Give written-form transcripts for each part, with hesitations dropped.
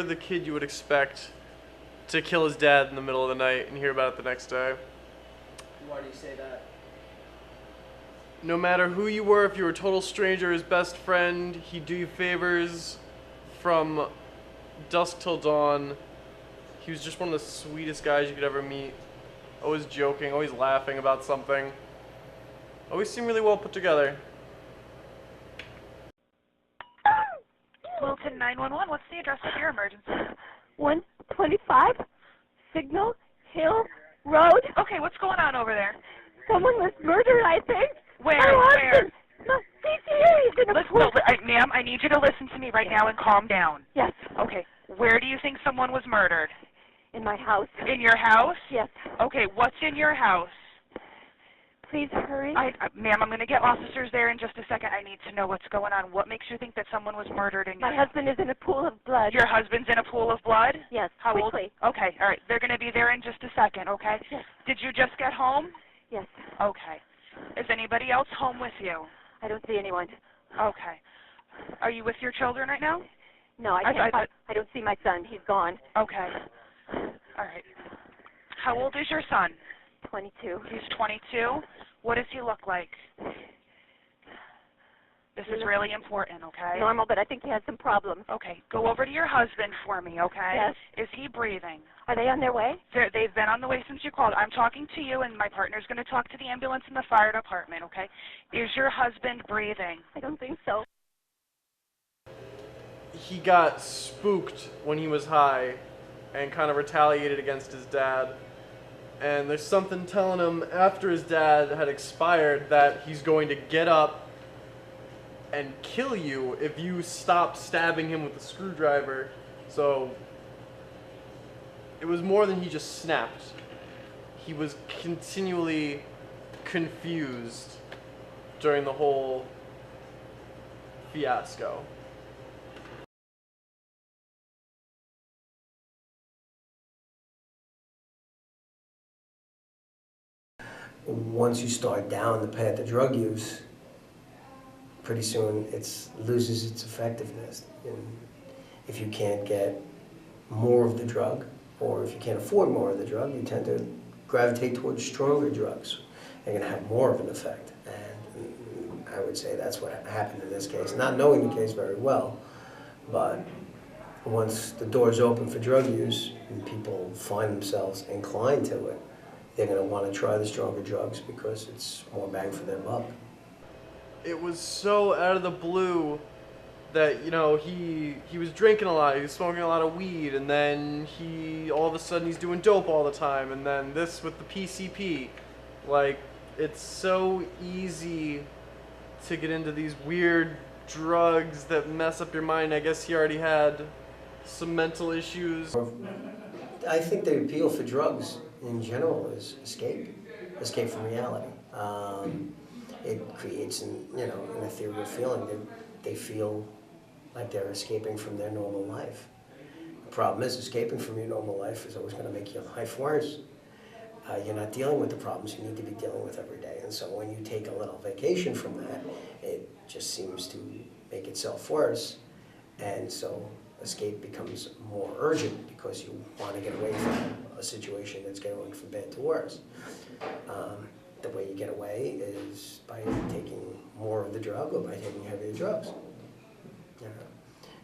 the kid you would expect to kill his dad in the middle of the night and hear about it the next day. Why do you say that? No matter who you were, if you were a total stranger, his best friend, he'd do you favors from dusk till dawn. He was just one of the sweetest guys you could ever meet. Always joking, always laughing about something. Always seemed really well put together. Wilton 911, what's the address of your emergency? 125 Signal Hill Road. Okay, what's going on over there? Someone was murdered, I think. Where? My Where? husband. My CCA is in a Listen, pool. ma'am, I need you to listen to me right now and calm down. Yes, Okay, where do you think someone was murdered? in my house. In your house? Yes. Okay, what's in your house? Please hurry. Ma'am, I'm going to get officers there in just a second. I need to know what's going on. What makes you think that someone was murdered in your My house? husband is in a pool of blood. Your husband's in a pool of blood? Yes, How quickly. old? Okay, all right. They're going to be there in just a second, okay? Yes. Did you just get home? Yes. Okay. Is anybody else home with you? I don't see anyone. Okay. Are you with your children right now? No, I don't see my son. He's gone. Okay. All right. How old is your son? 22. He's 22. What does he look like? This is really important, okay? Normal, but I think he has some problems. Okay. Go over to your husband for me, okay? Yes. Is he breathing? Are they on their way? They've been on the way since you called. I'm talking to you, and my partner's going to talk to the ambulance and the fire department, okay? Is your husband breathing? I don't think so. He got spooked when he was high and kind of retaliated against his dad. And there's something telling him after his dad had expired that he's going to get up and kill you if you stop stabbing him with a screwdriver. So it was more than he just snapped. He was continually confused during the whole fiasco. Once you start down the path of drug use, pretty soon it loses its effectiveness. And if you can't get more of the drug, or if you can't afford more of the drug, you tend to gravitate towards stronger drugs. They're going to have more of an effect. And I would say that's what happened in this case. Not knowing the case very well, but once the doors open for drug use and people find themselves inclined to it, they're going to want to try the stronger drugs because it's more bang for their buck. It was so out of the blue that, you know, he was drinking a lot, he was smoking a lot of weed, and then all of a sudden he's doing dope all the time, and then this with the PCP. Like, it's so easy to get into these weird drugs that mess up your mind. I guess he already had some mental issues. I think the appeal for drugs in general is escape from reality. It creates an ethereal feeling that they feel like they're escaping from their normal life. The problem is escaping from your normal life is always going to make your life worse. You're not dealing with the problems you need to be dealing with every day, and so when you take a little vacation from that, it just seems to make itself worse, and so escape becomes more urgent because you want to get away from a situation that's going from bad to worse. The way you get away is by taking more of the drug or by taking heavier drugs. You know,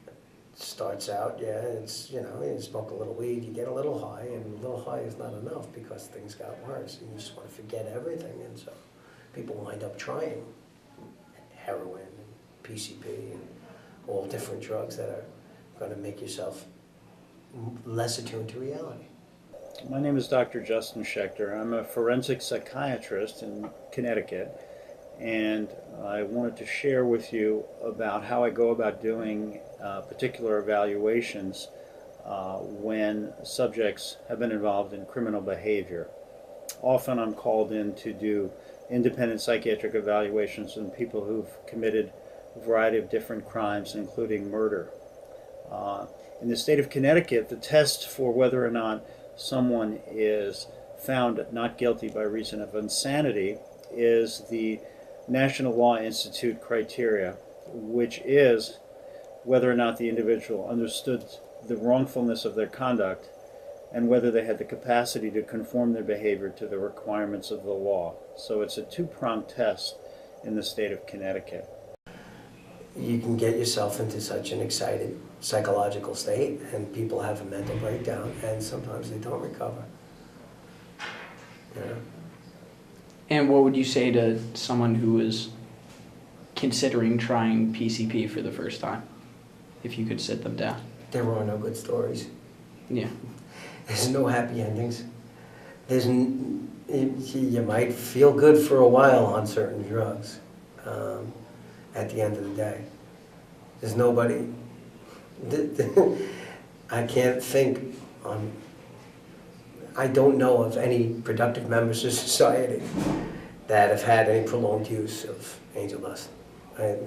it starts out, it's, you smoke a little weed, you get a little high, and a little high is not enough because things got worse, and you just want to forget everything, and so people wind up trying heroin and PCP and all different drugs that are going to make yourself less attuned to reality. My name is Dr. Justin Schechter. I'm a forensic psychiatrist in Connecticut, and I wanted to share with you about how I go about doing particular evaluations when subjects have been involved in criminal behavior. Often I'm called in to do independent psychiatric evaluations on people who've committed a variety of different crimes, including murder. In the state of Connecticut, the test for whether or not someone is found not guilty by reason of insanity is the National Law Institute criteria, which is whether or not the individual understood the wrongfulness of their conduct and whether they had the capacity to conform their behavior to the requirements of the law. So it's a two-pronged test in the state of Connecticut. You can get yourself into such an excited psychological state, and people have a mental breakdown, and sometimes they don't recover. You know? And what would you say to someone who is considering trying PCP for the first time? If you could sit them down. There are no good stories. Yeah. There's no happy endings. You might feel good for a while on certain drugs. At the end of the day, there's nobody. I can't think. I don't know of any productive members of society that have had any prolonged use of angel dust. I've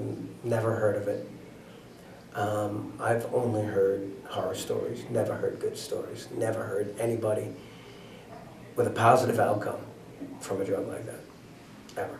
never heard of it. I've only heard horror stories, never heard good stories, never heard anybody with a positive outcome from a drug like that, ever.